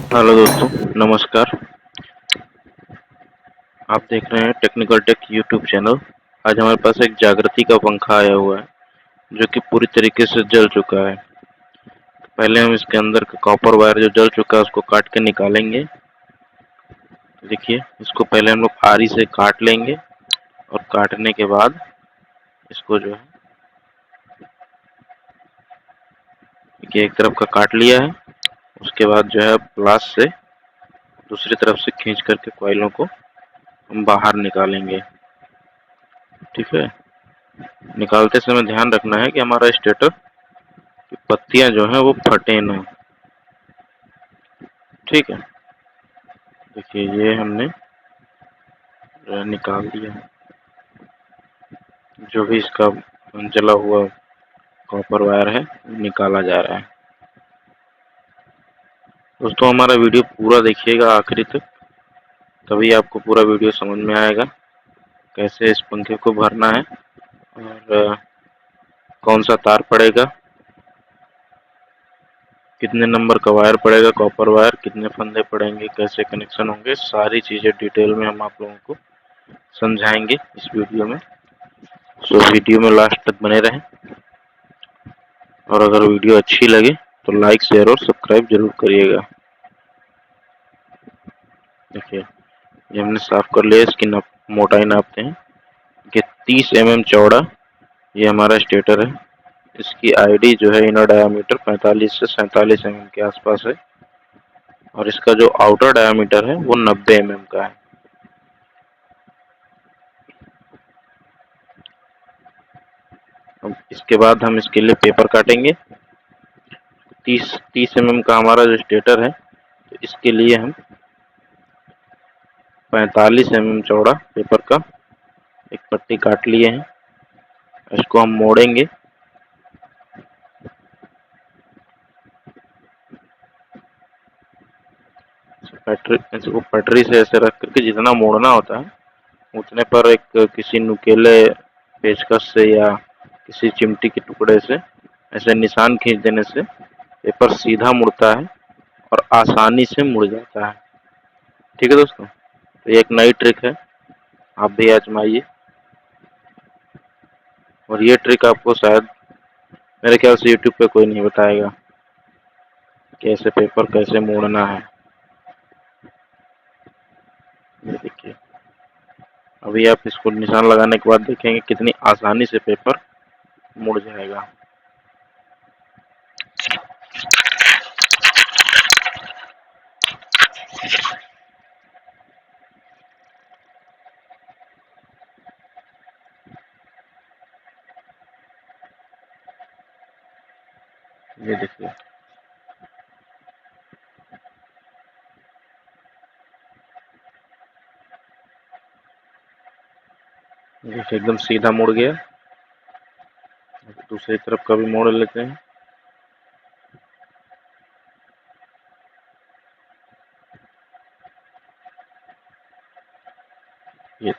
Hello दोस्तों, नमस्कार। आप देख रहे हैं टेक्निकल टेक यूट्यूब चैनल। आज हमारे पास एक जागृति का पंखा आया हुआ है जो कि पूरी तरीके से जल चुका है। पहले हम इसके अंदर का कॉपर वायर जो जल चुका है उसको काट के निकालेंगे। देखिए, इसको पहले हम लोग आरी से काट लेंगे और काटने के बाद इसको जो है देखिए एक तरफ का काट लिया है। उसके बाद जो है प्लास से दूसरी तरफ से खींच करके कॉइलों को हम बाहर निकालेंगे। ठीक है, निकालते समय ध्यान रखना है कि हमारा स्टेटर की पत्तियां जो है वो फटे ना। ठीक है, देखिए ये हमने निकाल दिया। जो भी इसका जला हुआ कॉपर वायर है निकाला जा रहा है। दोस्तों, हमारा वीडियो पूरा देखिएगा आखिरी तक, तभी आपको पूरा वीडियो समझ में आएगा कैसे इस पंखे को भरना है और कौन सा तार पड़ेगा, कितने नंबर का वायर पड़ेगा, कॉपर वायर कितने फंदे पड़ेंगे, कैसे कनेक्शन होंगे, सारी चीज़ें डिटेल में हम आप लोगों को समझाएंगे इस वीडियो में। सो वीडियो में लास्ट तक बने रहें और अगर वीडियो अच्छी लगे तो लाइक, शेयर और सब्सक्राइब जरूर करिएगा। देखिए, ये हमने साफ कर लिया। इसकी मोटाई नापते हैं कि 30 mm चौड़ा ये हमारा स्टेटर है। इसकी आईडी जो है इनर डायामीटर 45 से 47 mm के आसपास है और इसका जो आउटर डायामीटर है वो 90 mm का है। अब इसके बाद हम इसके लिए पेपर काटेंगे। 30 mm का हमारा जो स्टेटर है तो इसके लिए हम 45 mm चौड़ा पेपर का एक पट्टी काट लिए हैं। इसको हम मोड़ेंगे। इसको पटरी से ऐसे रख करके जितना मोड़ना होता है उतने पर एक किसी नुकीले पेचकस से या किसी चिमटी के टुकड़े से ऐसे निशान खींच देने से पेपर सीधा मुड़ता है और आसानी से मुड़ जाता है। ठीक है दोस्तों, तो ये एक नई ट्रिक है, आप भी आजमाइए। और ये ट्रिक आपको शायद मेरे ख्याल से यूट्यूब पे कोई नहीं बताएगा कि ऐसे पेपर कैसे मोड़ना है। ये देखिए, अभी आप इसको निशान लगाने के बाद देखेंगे कितनी आसानी से पेपर मुड़ जाएगा। ये देखिए, देखिए एकदम सीधा मुड़ गया। दूसरी तरफ का भी मोड़ लेते हैं। ये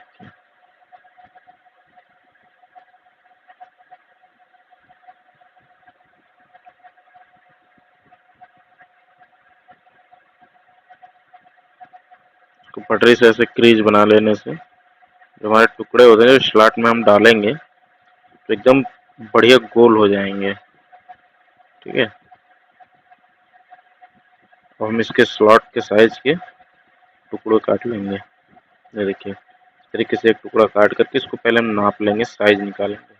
इसको पटरी से ऐसे क्रीज बना लेने से जो हमारे टुकड़े होते हैं जो स्लॉट में हम डालेंगे तो एकदम बढ़िया गोल हो जाएंगे। ठीक है, और हम इसके स्लॉट के साइज के टुकड़े काट लेंगे। ये देखिए, इस तरीके से एक टुकड़ा काट करके इसको पहले हम नाप लेंगे, साइज निकालेंगे।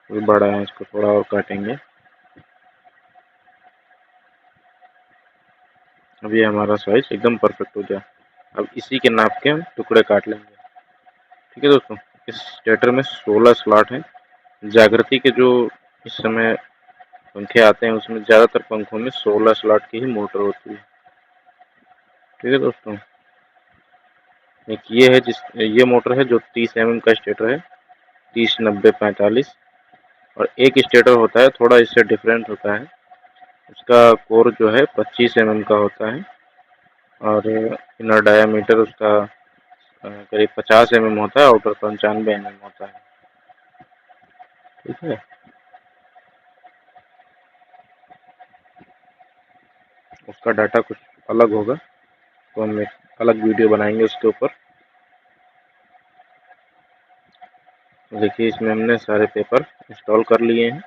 ये बड़ा है, इसको थोड़ा और काटेंगे। अब ये हमारा साइज एकदम परफेक्ट हो गया। अब इसी के नाप के हम टुकड़े काट लेंगे। ठीक है दोस्तों, इस स्टेटर में 16 स्लॉट हैं। जागृति के जो इस समय पंखे आते हैं उसमें ज़्यादातर पंखों में 16 स्लॉट की ही मोटर होती है। ठीक है दोस्तों, एक ये है ये मोटर है जो 30 mm का स्टेटर है, 30, 90, 45। और एक स्टेटर होता है थोड़ा इससे डिफरेंट होता है, उसका कोर जो है 25 mm का होता है और इनर डायामीटर उसका करीब 50 mm होता है, आउटर 95 mm होता है। ठीक है, उसका डाटा कुछ अलग होगा, तो हम एक अलग वीडियो बनाएंगे उसके ऊपर। देखिए इसमें हमने सारे पेपर इंस्टॉल कर लिए हैं।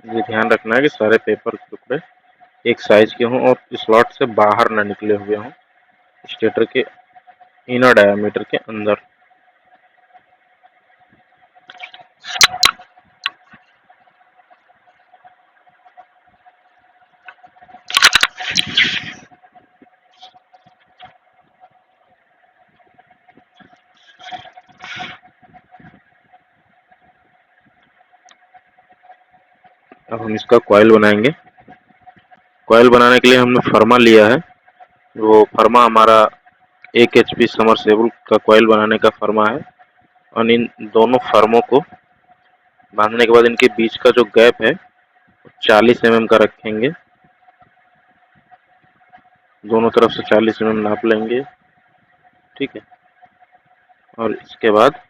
ये ध्यान रखना है कि सारे पेपर के टुकड़े एक साइज के हों और स्लॉट से बाहर ना निकले हुए हों, स्टेटर के इनर डायामीटर के अंदर। अब हम इसका कॉइल बनाएंगे। कॉइल बनाने के लिए हमने फर्मा लिया है। वो फर्मा हमारा 1 HP समरसेबल का कॉइल बनाने का फर्मा है। और इन दोनों फर्मों को बांधने के बाद इनके बीच का जो गैप है 40 mm का रखेंगे। दोनों तरफ से 40 mm नाप लेंगे, ठीक है। और इसके बाद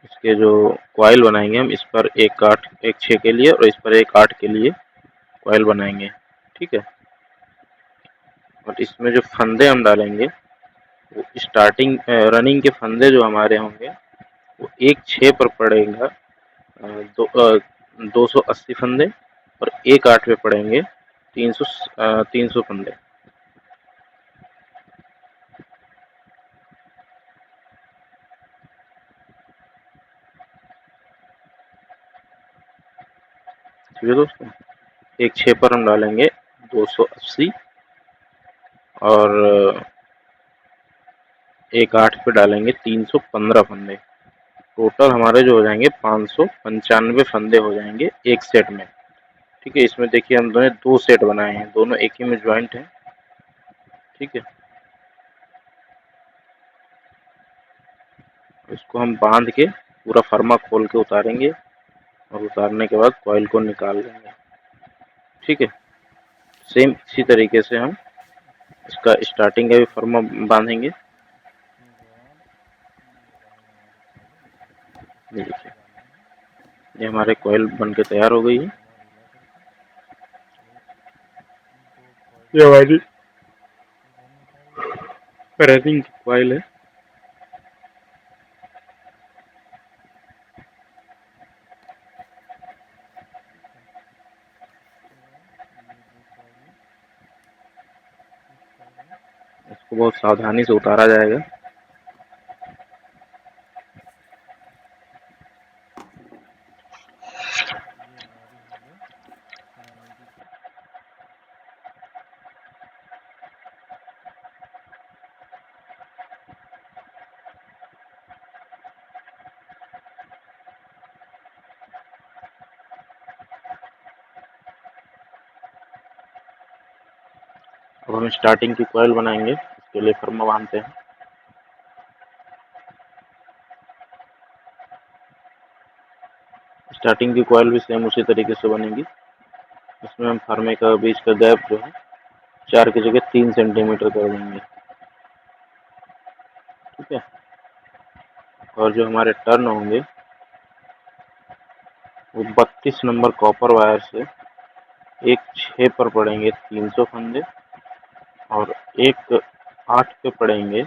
इसके जो कॉइल बनाएंगे हम, इस पर एक 6 के लिए और इस पर एक 8 के लिए कॉइल बनाएंगे, ठीक है। और इसमें जो फंदे हम डालेंगे वो स्टार्टिंग रनिंग के फंदे जो हमारे होंगे वो एक 6 पर पड़ेगा 280 फंदे, और एक 8 पे पड़ेंगे 300 फंदे। ठीक है दोस्तों, एक 6 पर हम डालेंगे 280 और एक 8 पे डालेंगे 315 फंदे। टोटल हमारे जो हो जाएंगे 595 फंदे हो जाएंगे एक सेट में, ठीक है। इसमें देखिए हम दोनों 2 सेट बनाए हैं, दोनों एक ही में ज्वाइंट हैं, ठीक है। इसको हम बांध के पूरा फर्मा खोल के उतारेंगे और उतारने के बाद कॉइल को निकाल लेंगे, ठीक है। सेम इसी तरीके से हम इसका स्टार्टिंग का भी फर्मा बांधेंगे। ये देखिए, ये हमारे कॉइल बन के तैयार हो गई है। ये हमारी रनिंग की कॉइल है। इसको बहुत सावधानी से उतारा जाएगा। अब हम स्टार्टिंग की कॉइल बनाएंगे, इसके लिए फर्मा बांधते हैं। स्टार्टिंग की कॉइल भी सेम उसी तरीके से बनेगी। इसमें हम फर्मे का बीच का गैप जो है 4 की जगह 3 सेंटीमीटर कर देंगे, ठीक है। और जो हमारे टर्न होंगे वो 32 नंबर कॉपर वायर से एक 6 पर पड़ेंगे 300 फंदे, और एक 8 पे पड़ेंगे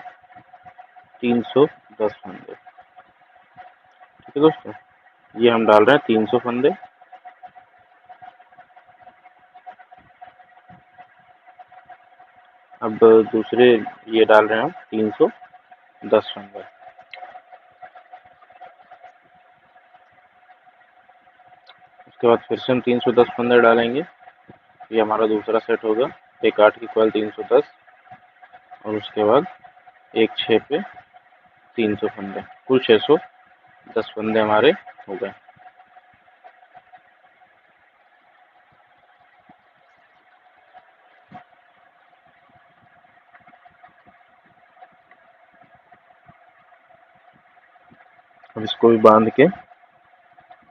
310 फंदे, ठीक है दोस्तों। ये हम डाल रहे हैं 300 फंदे। अब दूसरे ये डाल रहे हैं हम 310 फंदे। उसके बाद फिर से हम 310 फंदे डालेंगे। ये हमारा दूसरा सेट होगा, एक 8 की कॉइल 310 और उसके बाद एक 6 पे 300 फंदे, कुल 610 फंदे हमारे हो गए। अब इसको भी बांध के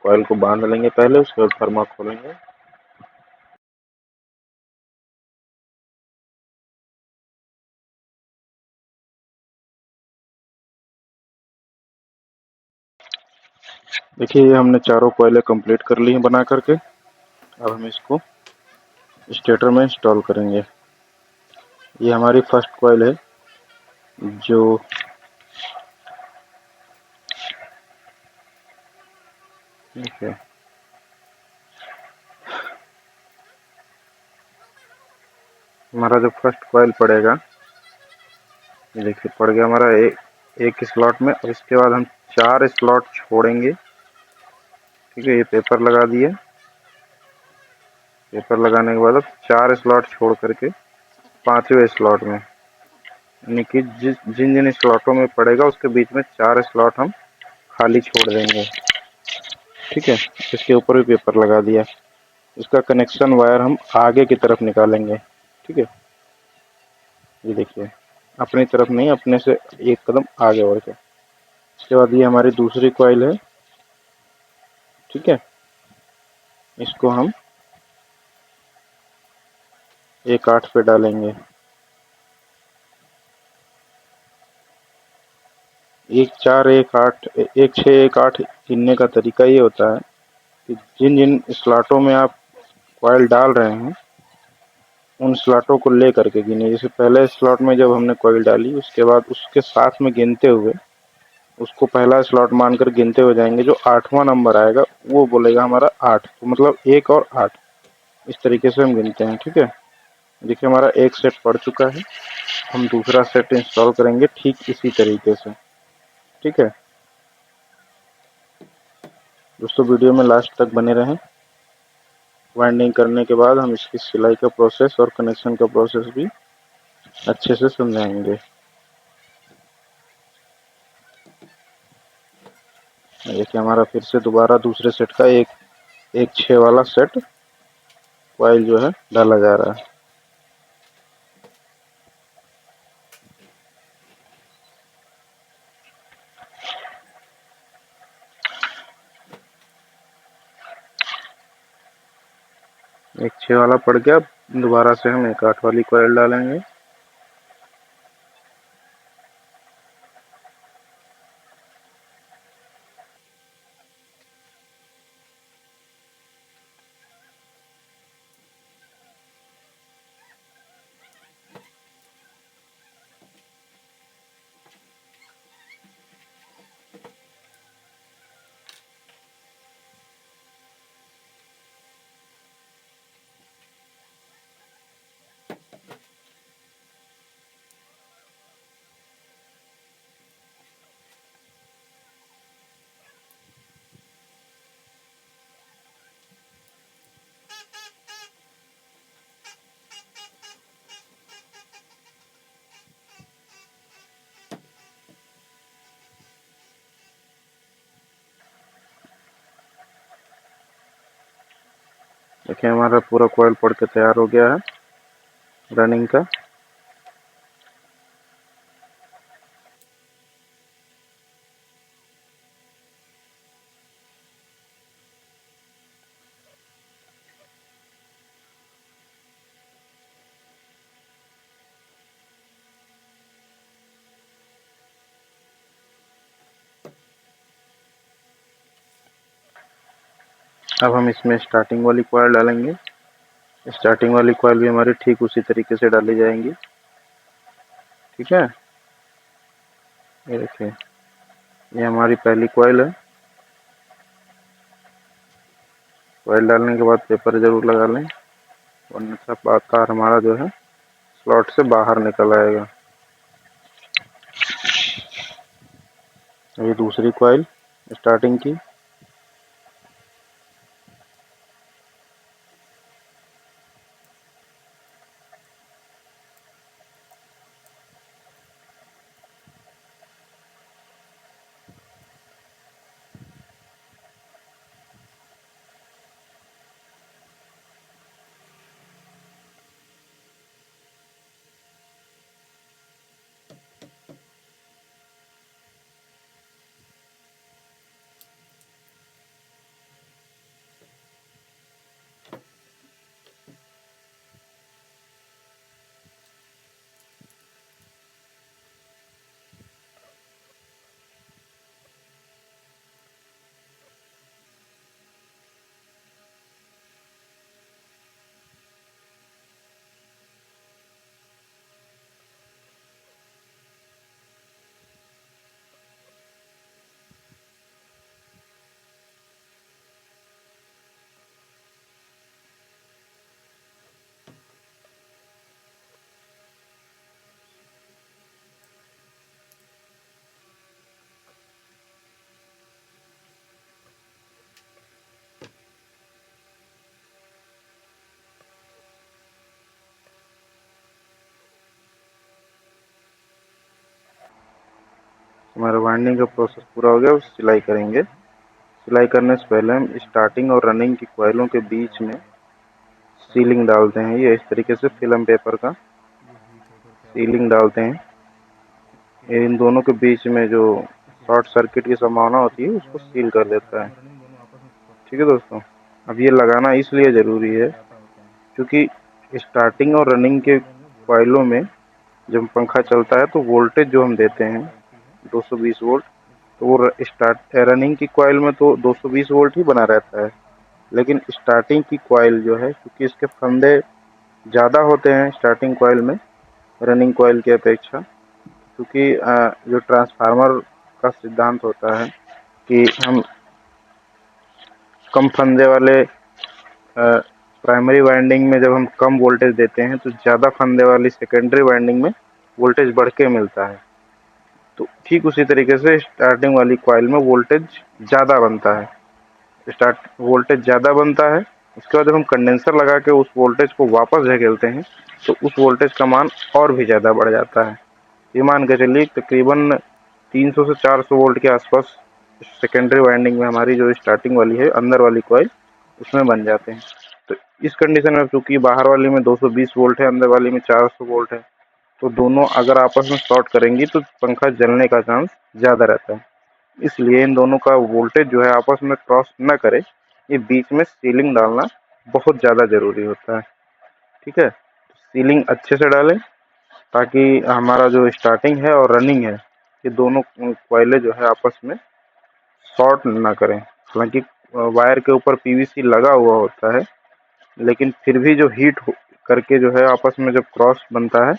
कॉइल को बांध लेंगे पहले, उसके बाद फर्मा खोलेंगे। देखिए ये हमने चारों कॉइलें कंप्लीट कर ली हैं बना करके। अब हम इसको स्टेटर में इंस्टॉल करेंगे। ये हमारी फर्स्ट कॉइल है जो ठीक है, हमारा जो फर्स्ट कॉइल पड़ेगा, ये देखिए पड़ गया हमारा एक स्लॉट में। और इसके बाद हम 4 स्लॉट छोड़ेंगे। ठीक है, ये पेपर लगा दिए। पेपर लगाने के बाद अब 4 स्लॉट छोड़ करके 5वें स्लॉट में, यानी कि जिन जिन स्लॉटों में पड़ेगा उसके बीच में 4 स्लॉट हम खाली छोड़ देंगे। ठीक है, इसके ऊपर भी पेपर लगा दिया। इसका कनेक्शन वायर हम आगे की तरफ निकालेंगे। ठीक है, ये देखिए अपनी तरफ नहीं, अपने से एक कदम आगे बढ़ के। इसके बाद ये हमारी दूसरी कॉइल है। ठीक है, इसको हम एक 8 पे डालेंगे। एक 4 एक 8 एक 6 एक 8 गिनने का तरीका ये होता है कि जिन जिन स्लॉटों में आप कॉइल डाल रहे हैं उन स्लॉटों को ले करके गिने। जैसे पहले स्लॉट में जब हमने कॉइल डाली, उसके बाद उसके साथ में गिनते हुए उसको पहला स्लॉट मानकर गिनते हुए जाएंगे। जो 8वां नंबर आएगा वो बोलेगा हमारा 8, तो मतलब 1 और 8, इस तरीके से हम गिनते हैं। ठीक है, देखिए हमारा एक सेट पड़ चुका है। हम दूसरा सेट इंस्टॉल करेंगे ठीक इसी तरीके से। ठीक है दोस्तों, वीडियो में लास्ट तक बने रहें। वाइंडिंग करने के बाद हम इसकी सिलाई का प्रोसेस और कनेक्शन का प्रोसेस भी अच्छे से समझाएंगे। देखिए हमारा फिर से दोबारा दूसरे सेट का एक 6 वाला सेट कॉइल जो है डाला जा रहा है। एक 6 वाला पड़ गया, दोबारा से हम एक 8 वाली कॉइल डालेंगे। देखिए हमारा पूरा कॉइल पड़ के तैयार हो गया है रनिंग का। अब हम इसमें स्टार्टिंग वाली कॉइल डालेंगे। स्टार्टिंग वाली कॉइल भी हमारी ठीक उसी तरीके से डाली जाएंगी। ठीक है, ये देखिए ये हमारी पहली कॉइल है। कॉइल डालने के बाद पेपर जरूर लगा लें, वरना तार हमारा जो है स्लॉट से बाहर निकल आएगा। ये दूसरी कॉइल स्टार्टिंग की। हमारा वाइंडिंग का प्रोसेस पूरा हो गया, अब सिलाई करेंगे। सिलाई करने से पहले हम स्टार्टिंग और रनिंग की कॉइलों के बीच में सीलिंग डालते हैं। ये इस तरीके से फिल्म पेपर का सीलिंग डालते हैं। इन दोनों के बीच में जो शॉर्ट सर्किट की संभावना होती है उसको सील कर देता है। ठीक है दोस्तों, अब ये लगाना इसलिए ज़रूरी है क्योंकि स्टार्टिंग और रनिंग के कॉइलों में जब पंखा चलता है तो वोल्टेज जो हम देते हैं 220 वोल्ट, तो वो स्टार्ट रनिंग की कॉइल में तो 220 वोल्ट ही बना रहता है। लेकिन स्टार्टिंग की कॉइल जो है, क्योंकि इसके फंदे ज़्यादा होते हैं स्टार्टिंग कॉइल में रनिंग कॉइल की अपेक्षा, क्योंकि जो ट्रांसफार्मर का सिद्धांत होता है कि हम कम फंदे वाले प्राइमरी वाइंडिंग में जब हम कम वोल्टेज देते हैं तो ज़्यादा फंदे वाली सेकेंडरी वाइंडिंग में वोल्टेज बढ़ के मिलता है। तो ठीक उसी तरीके से स्टार्टिंग वाली कॉइल में वोल्टेज ज़्यादा बनता है। स्टार्ट वोल्टेज ज़्यादा बनता है, उसके बाद जब हम कंडेंसर लगा के उस वोल्टेज को वापस धकेलते हैं तो उस वोल्टेज का मान और भी ज़्यादा बढ़ जाता है। ये मान के चलिए तकरीबन 300 से 400 वोल्ट के आसपास सेकेंडरी वाइंडिंग में हमारी जो स्टार्टिंग वाली है अंदर वाली कॉइल उसमें बन जाते हैं। तो इस कंडीशन में चूंकि बाहर वाली में 220 वोल्ट है, अंदर वाली में 400 वोल्ट है, तो दोनों अगर आपस में शॉर्ट करेंगी तो पंखा जलने का चांस ज़्यादा रहता है। इसलिए इन दोनों का वोल्टेज जो है आपस में क्रॉस न करे, ये बीच में सीलिंग डालना बहुत ज़्यादा ज़रूरी होता है। ठीक है, सीलिंग अच्छे से डालें ताकि हमारा जो स्टार्टिंग है और रनिंग है ये दोनों कॉइलें जो है आपस में शॉर्ट ना करें। हालांकि वायर के ऊपर पीवीसी लगा हुआ होता है, लेकिन फिर भी जो हीट करके जो है आपस में जब क्रॉस बनता है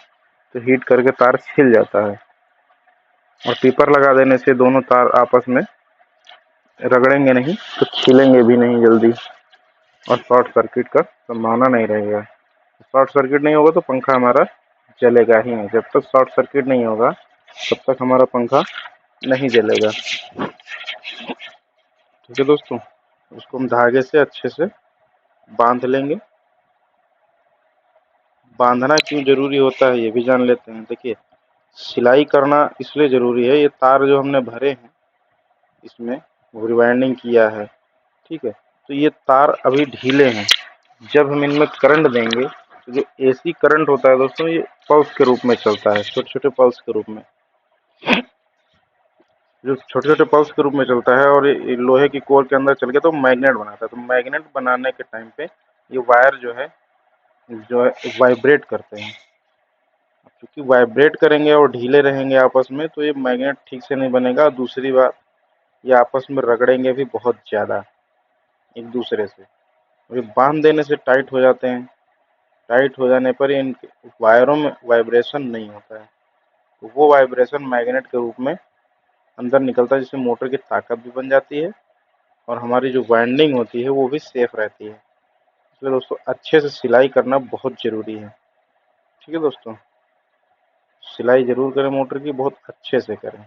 तो हीट करके तार छिल जाता है, और पेपर लगा देने से दोनों तार आपस में रगड़ेंगे नहीं तो छिलेंगे भी नहीं जल्दी, और शॉर्ट सर्किट का संभावना नहीं रहेगा। शॉर्ट सर्किट नहीं होगा तो पंखा हमारा जलेगा ही नहीं। जब तक शॉर्ट सर्किट नहीं होगा तब तक हमारा पंखा नहीं जलेगा। ठीक है दोस्तों, उसको हम धागे से अच्छे से बांध लेंगे। बांधना क्यों जरूरी होता है ये भी जान लेते हैं। देखिए, सिलाई करना इसलिए जरूरी है, ये तार जो हमने भरे हैं इसमें रिवाइंडिंग किया है, ठीक है, तो ये तार अभी ढीले हैं। जब हम इनमें करंट देंगे तो जो एसी करंट होता है दोस्तों, ये पल्स के रूप में चलता है, छोटे छोटे पल्स के रूप में, जो छोटे छोटे पल्स के रूप में चलता है, और ये लोहे की कोर के अंदर चल के तो मैग्नेट बनाता है। तो मैग्नेट बनाने के टाइम पे ये वायर जो है वाइब्रेट करते हैं। क्योंकि वाइब्रेट करेंगे और ढीले रहेंगे आपस में तो ये मैग्नेट ठीक से नहीं बनेगा। दूसरी बात, ये आपस में रगड़ेंगे भी बहुत ज़्यादा एक दूसरे से, और ये बांध देने से टाइट हो जाते हैं। टाइट हो जाने पर इन वायरों में वाइब्रेशन नहीं होता है, तो वो वाइब्रेशन मैग्नेट के रूप में अंदर निकलता है, जिससे मोटर की ताकत भी बन जाती है और हमारी जो वाइंडिंग होती है वो भी सेफ रहती है। इसलिए दोस्तों अच्छे से सिलाई करना बहुत ज़रूरी है। ठीक है दोस्तों, सिलाई ज़रूर करें मोटर की, बहुत अच्छे से करें।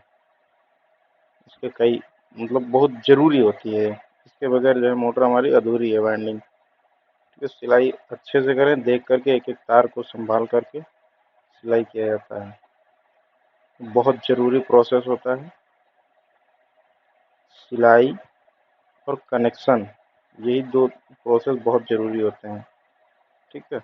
इसके कई मतलब बहुत ज़रूरी होती है, इसके बगैर जो है मोटर हमारी अधूरी है वाइंडिंग। ठीक है, सिलाई अच्छे से करें, देख करके एक एक तार को संभाल करके सिलाई किया जाता है। बहुत ज़रूरी प्रोसेस होता है सिलाई और कनेक्शन, यही दो प्रोसेस बहुत ज़रूरी होते हैं। ठीक है।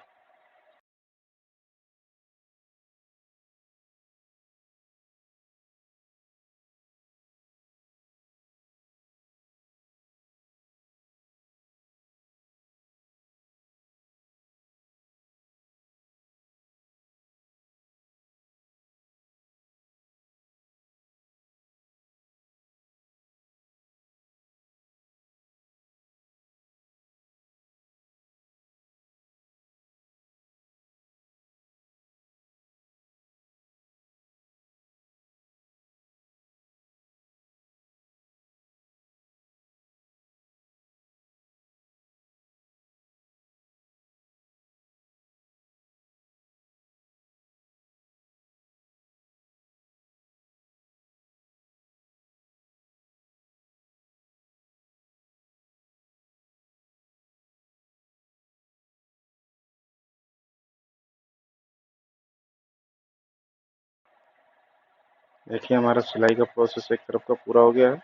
देखिए हमारा सिलाई का प्रोसेस एक तरफ का पूरा हो गया है।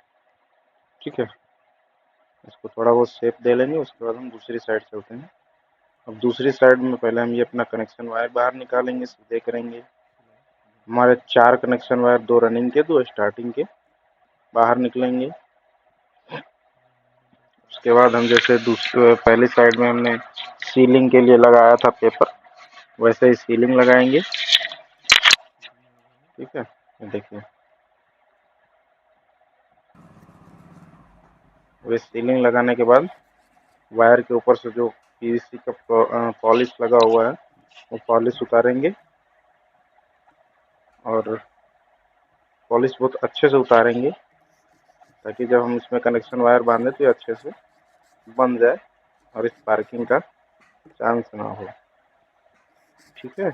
ठीक है, इसको थोड़ा बहुत शेप दे लेंगे, उसके बाद हम दूसरी साइड चलते हैं। अब दूसरी साइड में पहले हम ये अपना कनेक्शन वायर बाहर निकालेंगे, सीधे करेंगे। हमारे 4 कनेक्शन वायर, 2 रनिंग के 2 स्टार्टिंग के बाहर निकलेंगे। उसके बाद हम जैसे दूसरे पहली साइड में हमने सीलिंग के लिए लगाया था पेपर, वैसे ही सीलिंग लगाएंगे। ठीक है, देखिए वे सीलिंग लगाने के बाद वायर के ऊपर से जो पीवीसी का पॉलिश लगा हुआ है वो पॉलिश उतारेंगे, और पॉलिश बहुत अच्छे से उतारेंगे ताकि जब हम इसमें कनेक्शन वायर बांधे तो ये अच्छे से बन जाए और इस पार्किंग का चांस ना हो। ठीक है,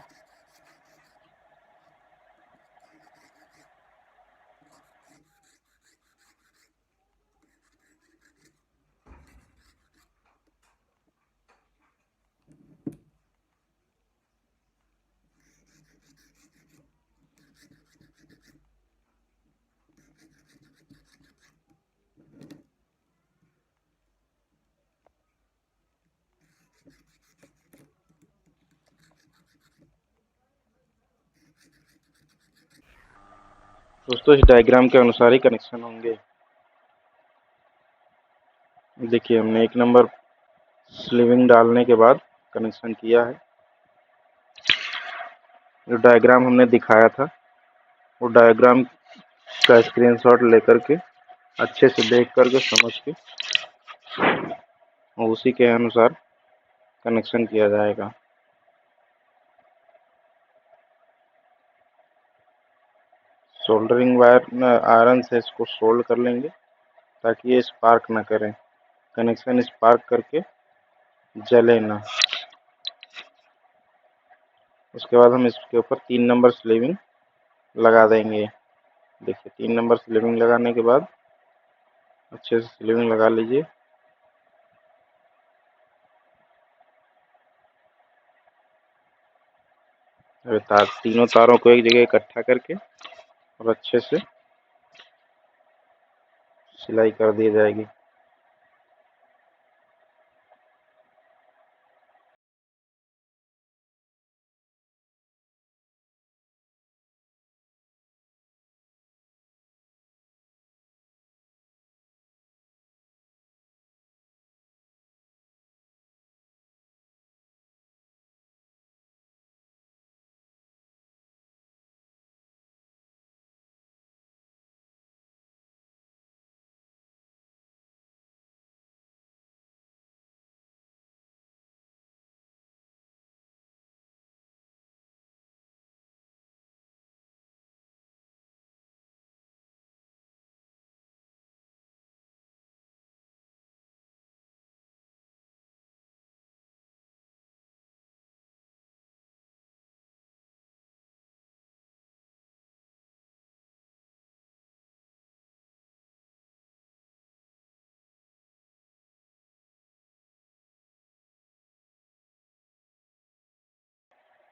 दोस्तों इस डायग्राम के अनुसार ही कनेक्शन होंगे। देखिए हमने 1 नंबर स्लीविंग डालने के बाद कनेक्शन किया है। जो डायग्राम हमने दिखाया था वो डायग्राम का स्क्रीनशॉट लेकर के अच्छे से देख करके समझ के और उसी के अनुसार कनेक्शन किया जाएगा। सोल्डरिंग वायर आयरन से इसको सोल्ड कर लेंगे ताकि ये स्पार्क ना करें, कनेक्शन स्पार्क करके जले ना। उसके बाद हम इसके ऊपर 3 नंबर स्लीविंग लगा देंगे। देखिए 3 नंबर स्लीविंग लगाने के बाद अच्छे से स्लीविंग लगा लीजिए। तीनों तारों को एक जगह इकट्ठा करके और अच्छे से सिलाई कर दी जाएगी।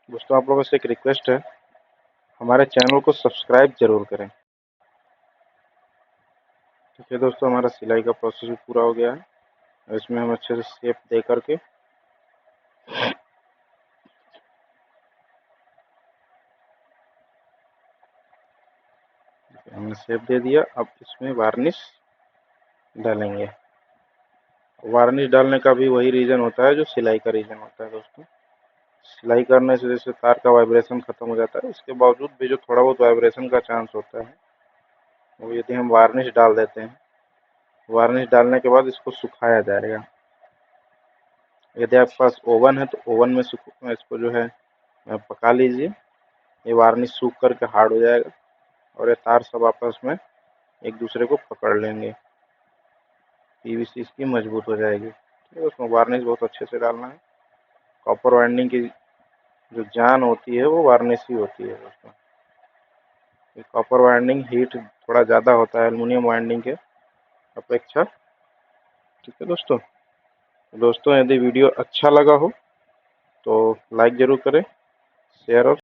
दोस्तों आप लोगों से एक रिक्वेस्ट है, हमारे चैनल को सब्सक्राइब जरूर करें। ठीक है दोस्तों, हमारा सिलाई का प्रोसेस भी पूरा हो गया है। इसमें हम अच्छे से शेप दे करके हमने शेप दे दिया। अब इसमें वार्निश डालेंगे। वार्निश डालने का भी वही रीज़न होता है जो सिलाई का रीज़न होता है दोस्तों। सिलाई करने से जैसे तार का वाइब्रेशन खत्म हो जाता है, उसके बावजूद भी जो थोड़ा बहुत वाइब्रेशन का चांस होता है वो यदि हम वार्निश डाल देते हैं, वार्निश डालने के बाद इसको सुखाया जाएगा। यदि आपके पास ओवन है तो ओवन में इसको जो है पका लीजिए। ये वार्निश सूख करके हार्ड हो जाएगा और ये तार सब आपस में एक दूसरे को पकड़ लेंगे, पीवीसी इसकी मजबूत हो जाएगी। ठीक है, उसमें वार्निश बहुत अच्छे से डालना है। कॉपर वाइंडिंग की जो जान होती है वो वार्निश ही होती है दोस्तों। कॉपर वाइंडिंग हीट थोड़ा ज़्यादा होता है एल्युमिनियम वाइंडिंग के अपेक्षा। ठीक है दोस्तों, यदि वीडियो अच्छा लगा हो तो लाइक ज़रूर करें, शेयर और